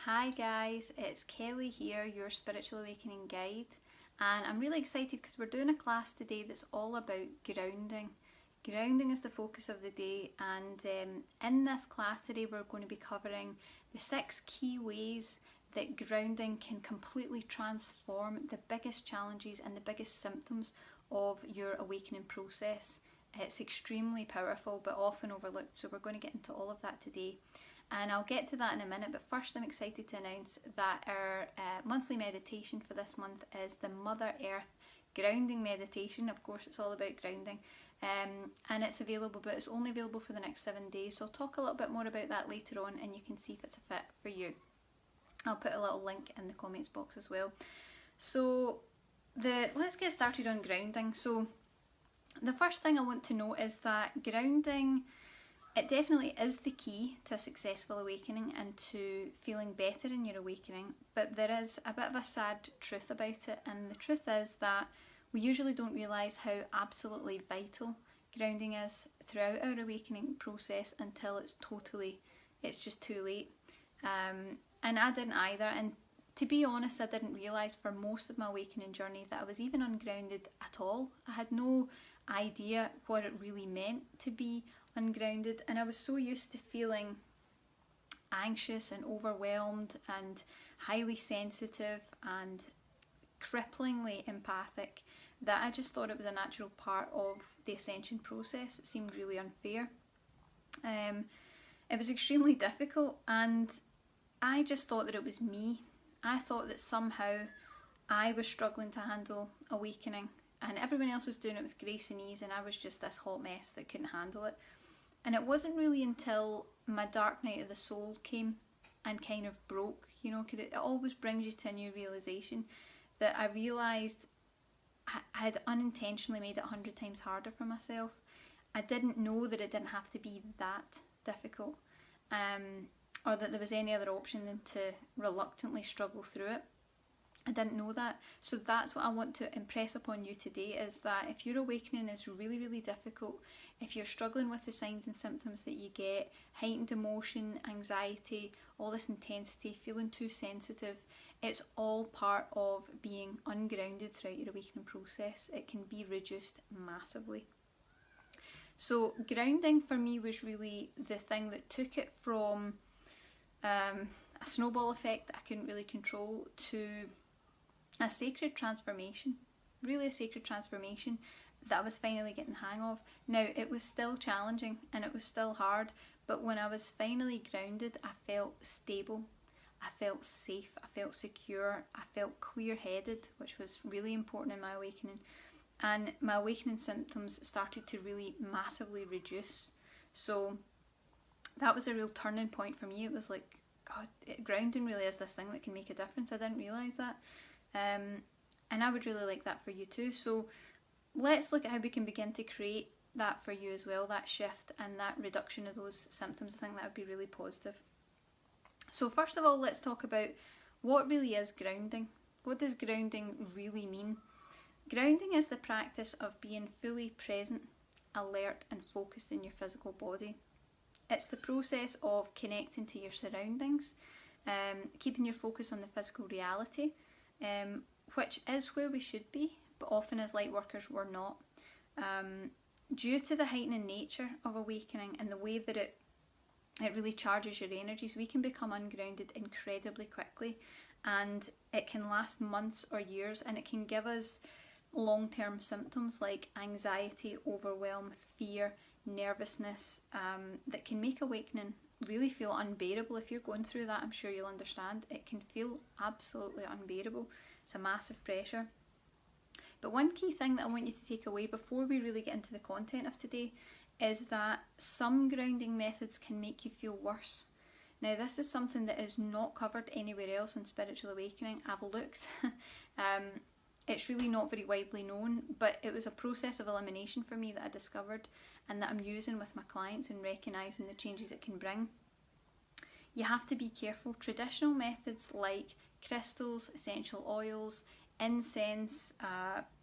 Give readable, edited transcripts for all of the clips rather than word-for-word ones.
Hi guys, it's Kelly here, your Spiritual Awakening Guide, and I'm really excited because we're doing a class today that's all about grounding. Grounding is the focus of the day, and in this class today we're going to be covering the 6 key ways that grounding can completely transform the biggest challenges and the biggest symptoms of your awakening process. It's extremely powerful but often overlooked, so we're going to get into all of that today. And I'll get to that in a minute, but first I'm excited to announce that our monthly meditation for this month is the Mother Earth Grounding Meditation. Of course, it's all about grounding, and it's available, but it's only available for the next 7 days. So I'll talk a little bit more about that later on, and you can see if it's a fit for you. I'll put a little link in the comments box as well. So let's get started on grounding. So the first thing I want to note is that grounding, it definitely is the key to a successful awakening and to feeling better in your awakening, but there is a bit of a sad truth about it, and the truth is that we usually don't realise how absolutely vital grounding is throughout our awakening process until it's just too late. And I didn't either, and to be honest, I didn't realise for most of my awakening journey that I was even ungrounded at all. I had no idea what it really meant to be ungrounded, and I was so used to feeling anxious and overwhelmed and highly sensitive and cripplingly empathic that I just thought it was a natural part of the ascension process. It seemed really unfair. It was extremely difficult, and I just thought that it was me. I thought that somehow I was struggling to handle awakening and everyone else was doing it with grace and ease, and I was just this hot mess that couldn't handle it. And it wasn't really until my dark night of the soul came and kind of broke, you know, because it always brings you to a new realisation, that I realised I had unintentionally made it 100 times harder for myself. I didn't know that it didn't have to be that difficult, or that there was any other option than to reluctantly struggle through it. I didn't know that. So that's what I want to impress upon you today, is that if your awakening is really, really difficult, if you're struggling with the signs and symptoms that you get, heightened emotion, anxiety, all this intensity, feeling too sensitive, it's all part of being ungrounded throughout your awakening process. It can be reduced massively. So grounding for me was really the thing that took it from a snowball effect that I couldn't really control to a sacred transformation, really a sacred transformation that I was finally getting the hang of. Now, it was still challenging and it was still hard, but when I was finally grounded, I felt stable, I felt safe, I felt secure, I felt clear-headed, which was really important in my awakening, and my awakening symptoms started to really massively reduce. So that was a real turning point for me. It was like, God, grounding really is this thing that can make a difference. I didn't realise that. And I would really like that for you too. So let's look at how we can begin to create that for you as well, that shift and that reduction of those symptoms. I think that would be really positive. So first of all, let's talk about what really is grounding. What does grounding really mean? Grounding is the practice of being fully present, alert and focused in your physical body. It's the process of connecting to your surroundings, keeping your focus on the physical reality, which is where we should be, but often as light workers we're not. Due to the heightening nature of awakening and the way that it really charges your energies, we can become ungrounded incredibly quickly, and it can last months or years, and it can give us long-term symptoms like anxiety, overwhelm, fear, nervousness, that can make awakening really feel unbearable. If you're going through that, I'm sure you'll understand. It can feel absolutely unbearable. It's a massive pressure. But one key thing that I want you to take away before we really get into the content of today is that some grounding methods can make you feel worse. Now, this is something that is not covered anywhere else on Spiritual Awakening. I've looked. It's really not very widely known, but it was a process of elimination for me that I discovered and that I'm using with my clients and recognising the changes it can bring. You have to be careful. Traditional methods like crystals, essential oils, incense,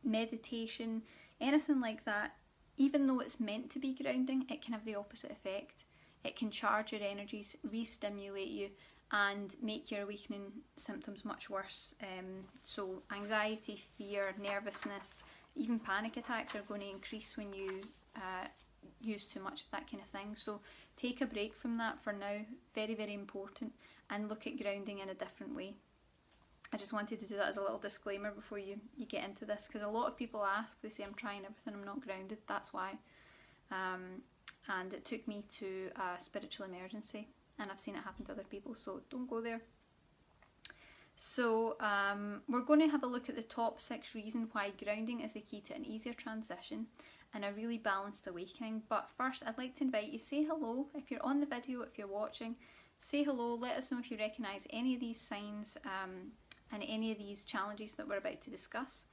meditation, anything like that, even though it's meant to be grounding, it can have the opposite effect. It can charge your energies, re-stimulate you, and make your awakening symptoms much worse. So anxiety, fear, nervousness, even panic attacks are going to increase when you use too much of that kind of thing. So take a break from that for now, very, very important, and look at grounding in a different way. I just wanted to do that as a little disclaimer before you get into this, because a lot of people ask, they say I'm trying everything, I'm not grounded, that's why. And it took me to a spiritual emergency, and I've seen it happen to other people, so don't go there. So we're going to have a look at the top 6 reasons why grounding is the key to an easier transition and a really balanced awakening. But first, I'd like to invite you, say hello. If you're on the video, if you're watching, say hello, let us know if you recognise any of these signs and any of these challenges that we're about to discuss.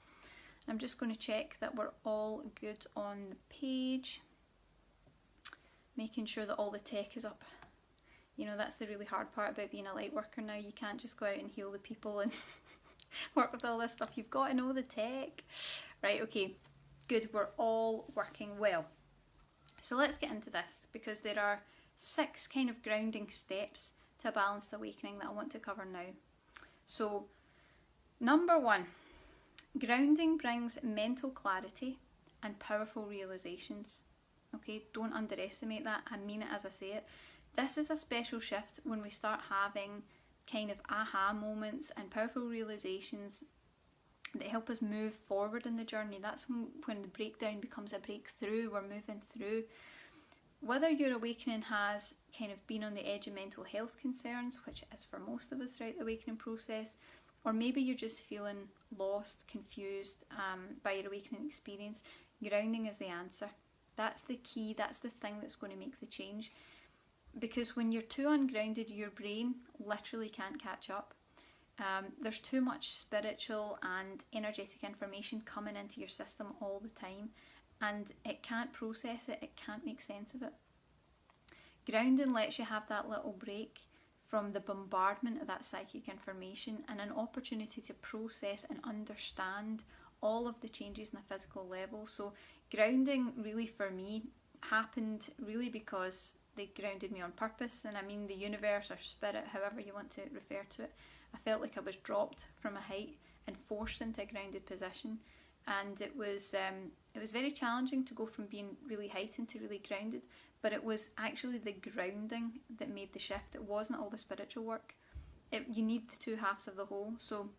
I'm just going to check that we're all good on the page, making sure that all the tech is up. You know, that's the really hard part about being a light worker now. You can't just go out and heal the people and work with all this stuff. You've got to know the tech. Right, okay, good. We're all working well. So let's get into this, because there are 6 kind of grounding steps to a balanced awakening that I want to cover now. So, number 1, grounding brings mental clarity and powerful realizations. Okay, don't underestimate that. I mean it as I say it. This is a special shift when we start having kind of aha moments and powerful realizations that help us move forward in the journey. That's when the breakdown becomes a breakthrough. We're moving through. Whether your awakening has kind of been on the edge of mental health concerns, which is for most of us throughout the awakening process, or maybe you're just feeling lost, confused by your awakening experience, grounding is the answer. That's the key, that's the thing that's going to make the change. Because when you're too ungrounded, your brain literally can't catch up. There's too much spiritual and energetic information coming into your system all the time, and it can't process it, it can't make sense of it. Grounding lets you have that little break from the bombardment of that psychic information and an opportunity to process and understand all of the changes on a physical level. So grounding really for me happened really because they grounded me on purpose, and I mean the universe or spirit, however you want to refer to it. I felt like I was dropped from a height and forced into a grounded position, and it was very challenging to go from being really heightened to really grounded, but it was actually the grounding that made the shift. It wasn't all the spiritual work. You need the 2 halves of the whole, so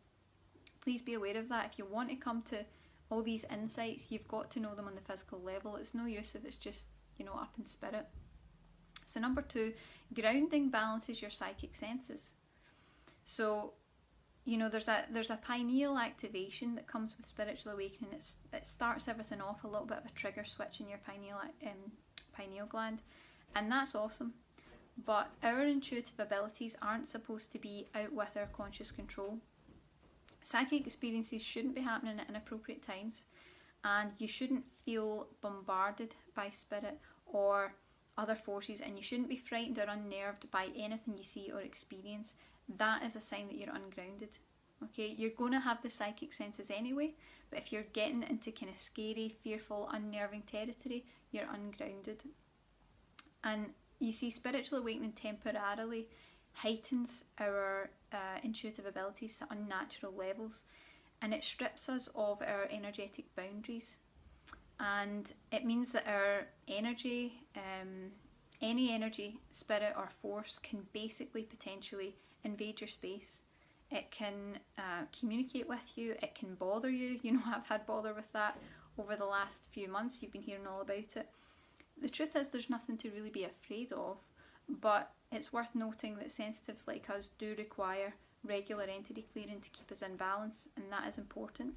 please be aware of that. If you want to come to all these insights, you've got to know them on the physical level. It's no use if it's just, you know, up in spirit. So number 2, grounding balances your psychic senses. So, you know, there's a pineal activation that comes with spiritual awakening. It starts everything off, a little bit of a trigger switch in your pineal gland, and that's awesome. But our intuitive abilities aren't supposed to be out with our conscious control. Psychic experiences shouldn't be happening at inappropriate times, and you shouldn't feel bombarded by spirit or other forces, and you shouldn't be frightened or unnerved by anything you see or experience. That is a sign that you're ungrounded. Okay, you're going to have the psychic senses anyway, but if you're getting into kind of scary, fearful, unnerving territory, you're ungrounded. And you see, spiritual awakening temporarily heightens our intuitive abilities to unnatural levels, and it strips us of our energetic boundaries. And it means that our energy, any energy, spirit or force can basically potentially invade your space. It can communicate with you, it can bother you. You know, I've had bother with that over the last few months. You've been hearing all about it. The truth is there's nothing to really be afraid of, but it's worth noting that sensitives like us do require regular entity clearing to keep us in balance, and that is important.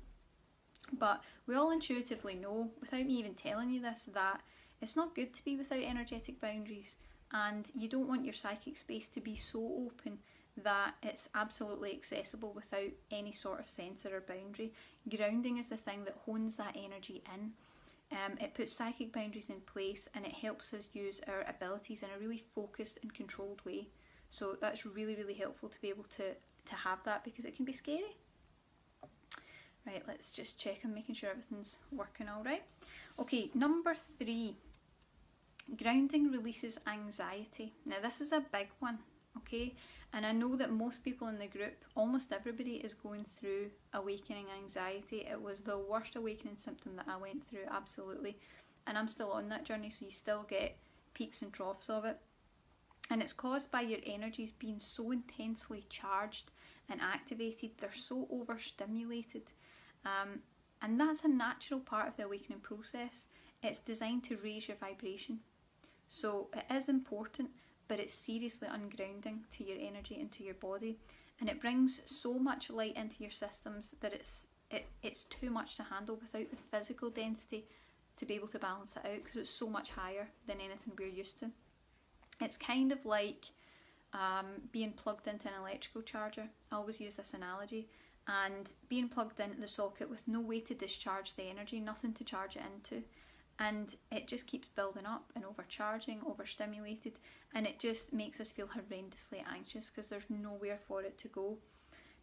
But we all intuitively know, without me even telling you this, that it's not good to be without energetic boundaries, and you don't want your psychic space to be so open that it's absolutely accessible without any sort of censor or boundary. Grounding is the thing that hones that energy in. It puts psychic boundaries in place, and it helps us use our abilities in a really focused and controlled way. So that's really, really helpful to be able to have that, because it can be scary. Right, let's just check on making sure everything's working all right. Okay, number 3, grounding releases anxiety. Now this is a big one, okay? And I know that most people in the group, almost everybody, is going through awakening anxiety. It was the worst awakening symptom that I went through, absolutely. And I'm still on that journey, so you still get peaks and troughs of it. And it's caused by your energies being so intensely charged and activated. They're so overstimulated. And that's a natural part of the awakening process. It's designed to raise your vibration. So it is important, but it's seriously ungrounding to your energy and to your body. And it brings so much light into your systems that it's too much to handle without the physical density to be able to balance it out, because it's so much higher than anything we're used to. It's kind of like being plugged into an electrical charger. I always use this analogy. And being plugged into the socket with no way to discharge the energy, nothing to charge it into. And it just keeps building up and overcharging, overstimulated, and it just makes us feel horrendously anxious because there's nowhere for it to go.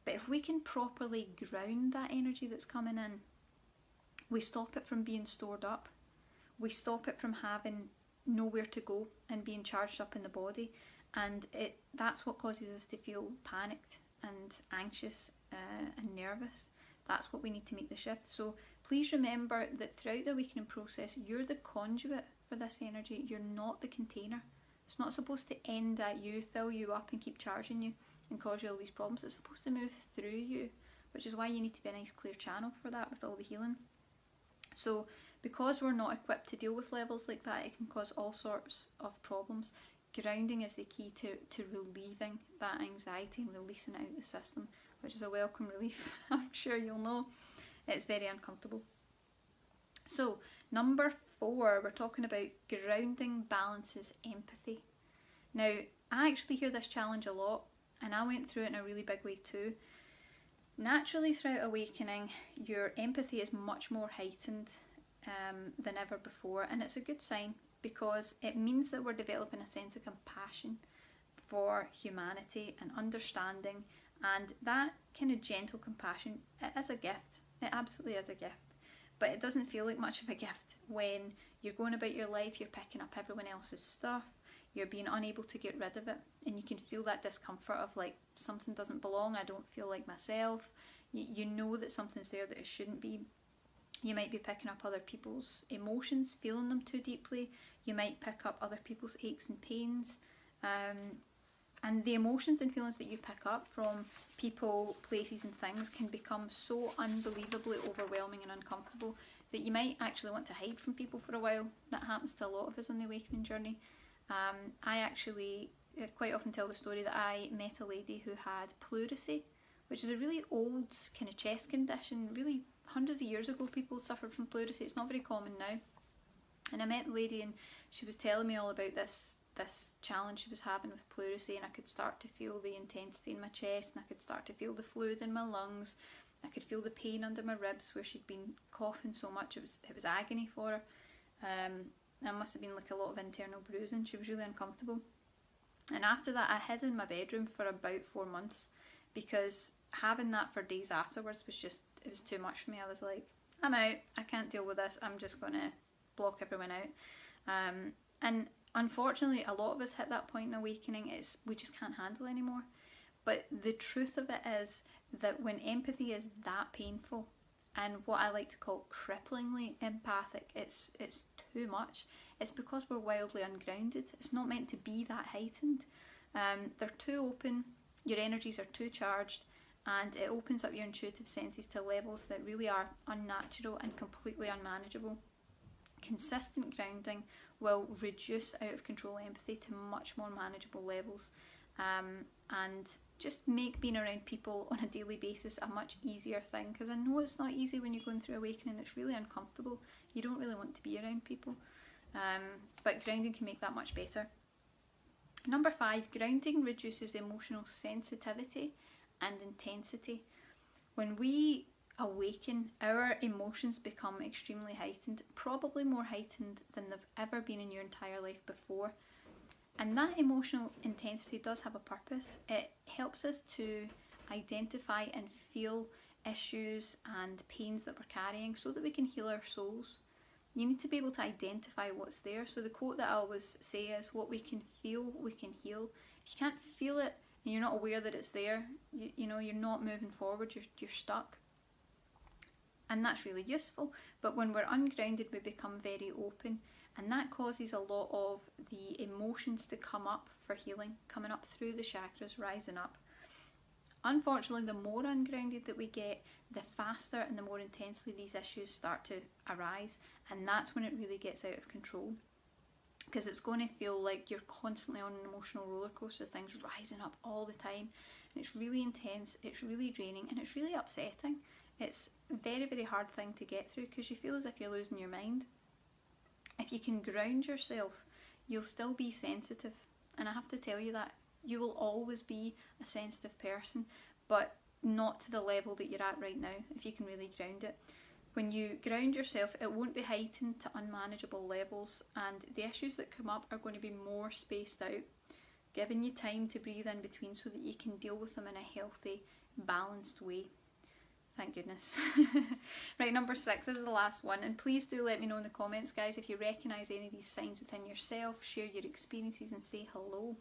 But if we can properly ground that energy that's coming in, we stop it from being stored up. We stop it from having nowhere to go and being charged up in the body. And that's what causes us to feel panicked and anxious and nervous. That's what we need to make the shift. So please remember that throughout the awakening process, you're the conduit for this energy. You're not the container. It's not supposed to end at you, fill you up and keep charging you and cause you all these problems. It's supposed to move through you, which is why you need to be a nice clear channel for that with all the healing. So because we're not equipped to deal with levels like that, it can cause all sorts of problems. Grounding is the key to relieving that anxiety and releasing it out of the system, which is a welcome relief. I'm sure you'll know. It's very uncomfortable. So, number 4, we're talking about grounding balances empathy. Now, I actually hear this challenge a lot, and I went through it in a really big way too. Naturally, throughout awakening, your empathy is much more heightened than ever before, and it's a good sign, because it means that we're developing a sense of compassion for humanity and understanding, and that kind of gentle compassion, it is a gift. It absolutely is a gift, but it doesn't feel like much of a gift when you're going about your life, you're picking up everyone else's stuff, you're being unable to get rid of it, and you can feel that discomfort of like, something doesn't belong, I don't feel like myself. You know that something's there that it shouldn't be. You might be picking up other people's emotions, feeling them too deeply. You might pick up other people's aches and pains. And the emotions and feelings that you pick up from people, places and things can become so unbelievably overwhelming and uncomfortable that you might actually want to hide from people for a while. That happens to a lot of us on the awakening journey. I actually quite often tell the story that I met a lady who had pleurisy, which is a really old kind of chest condition. Really hundreds of years ago people suffered from pleurisy. It's not very common now. And I met the lady and she was telling me all about this challenge she was having with pleurisy, and I could start to feel the intensity in my chest, and I could start to feel the fluid in my lungs. I could feel the pain under my ribs where she'd been coughing so much. It was agony for her. There must have been like a lot of internal bruising. She was really uncomfortable. And after that I hid in my bedroom for about 4 months, because having that for days afterwards was just, it was too much for me. I was like, I'm out, I can't deal with this, I'm just going to block everyone out. And unfortunately a lot of us hit that point in awakening, we just can't handle anymore. But the truth of it is that when empathy is that painful, and what I like to call cripplingly empathic, it's too much, it's because we're wildly ungrounded. It's not meant to be that heightened. They're too open, your energies are too charged, and it opens up your intuitive senses to levels that really are unnatural and completely unmanageable. Consistent grounding will reduce out of control empathy to much more manageable levels, and just make being around people on a daily basis a much easier thing, because I know it's not easy when you're going through awakening. It's really uncomfortable. You don't really want to be around people, but grounding can make that much better. Number 5, grounding reduces emotional sensitivity and intensity. When we awaken, our emotions become extremely heightened, probably more heightened than they've ever been in your entire life before. And that emotional intensity does have a purpose. It helps us to identify and feel issues and pains that we're carrying so that we can heal our souls. You need to be able to identify what's there. So the quote that I always say is, what we can feel, we can heal. If you can't feel it and you're not aware that it's there, you know, you're not moving forward, you're stuck. And that's really useful. But when we're ungrounded, we become very open, and that causes a lot of the emotions to come up for healing, coming up through the chakras, rising up. Unfortunately, the more ungrounded that we get, the faster and the more intensely these issues start to arise, and that's when it really gets out of control, because it's going to feel like you're constantly on an emotional roller coaster, things rising up all the time, and it's really intense, it's really draining, and it's really upsetting. It's a very, very hard thing to get through, because you feel as if you're losing your mind. If you can ground yourself, you'll still be sensitive, and I have to tell you that you will always be a sensitive person, but not to the level that you're at right now, if you can really ground it. When you ground yourself, it won't be heightened to unmanageable levels, and the issues that come up are going to be more spaced out, giving you time to breathe in between so that you can deal with them in a healthy, balanced way. Thank goodness. Right, number 6 is the last one, and please do let me know in the comments, guys, if you recognise any of these signs within yourself. Share your experiences and say hello.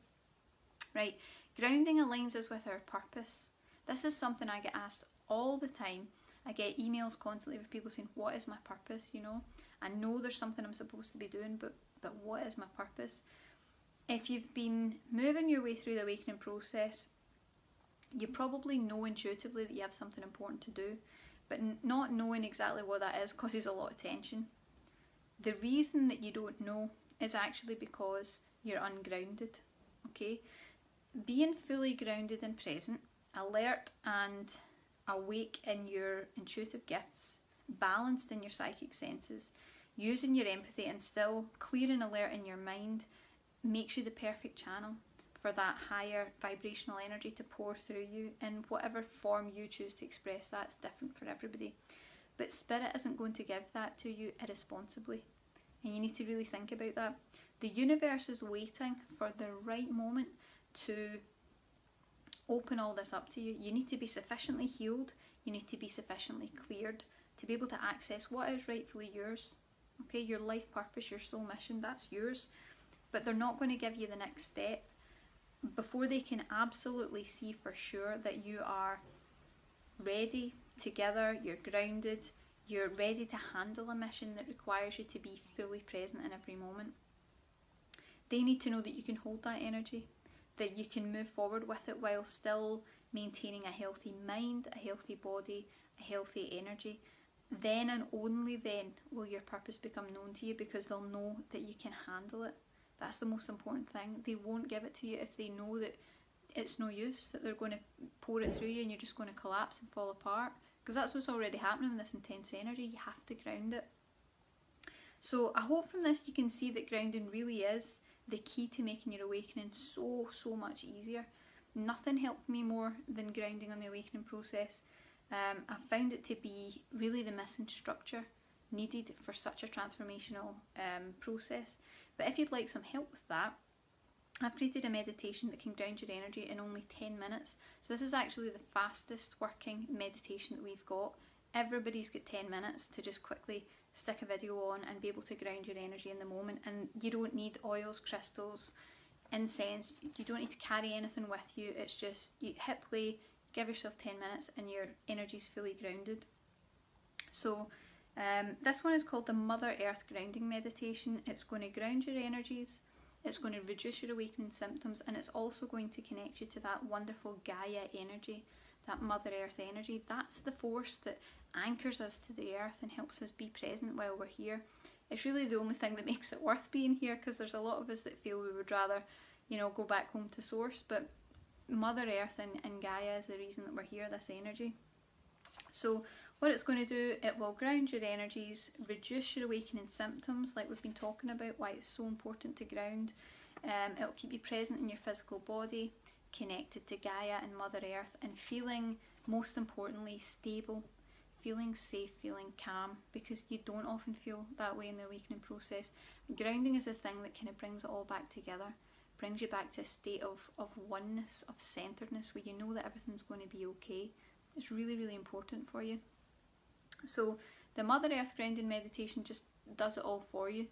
Right, grounding aligns us with our purpose. This is something I get asked all the time. I get emails constantly with people saying, what is my purpose, you know? I know there's something I'm supposed to be doing, but what is my purpose? If you've been moving your way through the awakening process, you probably know intuitively that you have something important to do, but not knowing exactly what that is causes a lot of tension. The reason that you don't know is actually because you're ungrounded, okay? Being fully grounded and present, alert and awake in your intuitive gifts, balanced in your psychic senses, using your empathy and still clear and alert in your mind makes you the perfect channel for that higher vibrational energy to pour through you in whatever form you choose to express that. It's different for everybody. But Spirit isn't going to give that to you irresponsibly, and you need to really think about that. The universe is waiting for the right moment to open all this up to you. You need to be sufficiently healed, you need to be sufficiently cleared to be able to access what is rightfully yours. Okay, your life purpose, your soul mission, that's yours. But they're not going to give you the next step before they can absolutely see for sure that you are ready, together, you're grounded, you're ready to handle a mission that requires you to be fully present in every moment. They need to know that you can hold that energy, that you can move forward with it while still maintaining a healthy mind, a healthy body, a healthy energy. Then and only then will your purpose become known to you, because they'll know that you can handle it. That's the most important thing. They won't give it to you if they know that it's no use, that they're going to pour it through you and you're just going to collapse and fall apart. Because that's what's already happening with this intense energy. You have to ground it. So I hope from this you can see that grounding really is the key to making your awakening so much easier. Nothing helped me more than grounding on the awakening process. I found it to be really the missing structure needed for such a transformational process. But if you'd like some help with that, I've created a meditation that can ground your energy in only 10 minutes. So this is actually the fastest working meditation that we've got. Everybody's got 10 minutes to just quickly stick a video on and be able to ground your energy in the moment. And you don't need oils, crystals, incense. You don't need to carry anything with you. It's just you hit play, give yourself 10 minutes and your energy's fully grounded. So this one is called the Mother Earth Grounding Meditation. It's going to ground your energies, it's going to reduce your awakening symptoms, and it's also going to connect you to that wonderful Gaia energy, that Mother Earth energy. That's the force that anchors us to the earth and helps us be present while we're here. It's really the only thing that makes it worth being here, because there's a lot of us that feel we would rather, you know, go back home to source, but Mother Earth and Gaia is the reason that we're here, this energy. So what it's going to do, it will ground your energies, reduce your awakening symptoms, like we've been talking about, why it's so important to ground. It'll keep you present in your physical body, connected to Gaia and Mother Earth, and feeling, most importantly, stable, feeling safe, feeling calm, because you don't often feel that way in the awakening process. Grounding is a thing that kind of brings it all back together, brings you back to a state of oneness, of centeredness, where you know that everything's going to be okay. It's really important for you. So the Mother Earth Grounding Meditation just does it all for you.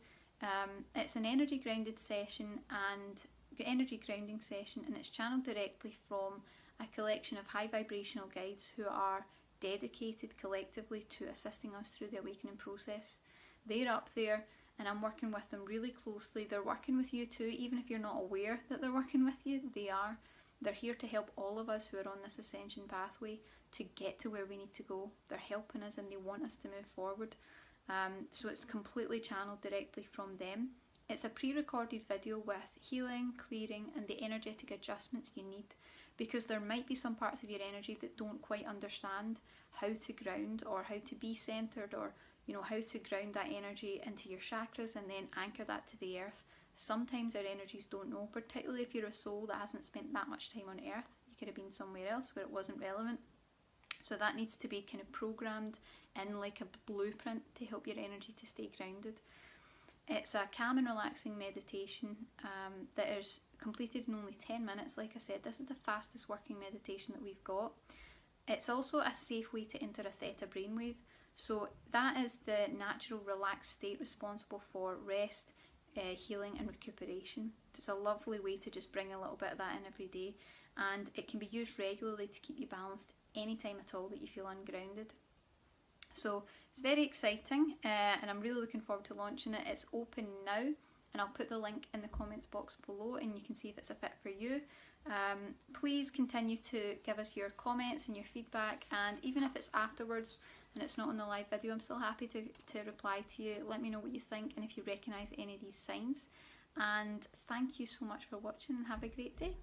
It's an energy grounded session, and energy grounding session, and it's channeled directly from a collection of high vibrational guides who are dedicated collectively to assisting us through the awakening process. They're up there and I'm working with them really closely. They're working with you too, even if you're not aware that they're working with you, they are. They're here to help all of us who are on this ascension pathway to get to where we need to go. They're helping us and they want us to move forward. So it's completely channeled directly from them. It's a pre-recorded video with healing, clearing and the energetic adjustments you need, because there might be some parts of your energy that don't quite understand how to ground or how to be centered, or how to ground that energy into your chakras and then anchor that to the earth. Sometimes our energies don't know, particularly if you're a soul that hasn't spent that much time on earth. You could have been somewhere else where it wasn't relevant. So that needs to be kind of programmed in like a blueprint to help your energy to stay grounded. It's a calm and relaxing meditation that is completed in only 10 minutes. Like I said, this is the fastest working meditation that we've got. It's also a safe way to enter a theta brainwave. So that is the natural relaxed state responsible for rest, healing and recuperation. So it's a lovely way to just bring a little bit of that in every day, and it can be used regularly to keep you balanced anytime at all that you feel ungrounded. So it's very exciting and I'm really looking forward to launching it. It's open now and I'll put the link in the comments box below and you can see if it's a fit for you. Please continue to give us your comments and your feedback, and even if it's afterwards and it's not on the live video, I'm still happy to reply to you. Let me know what you think and if you recognise any of these signs. And thank you so much for watching and have a great day.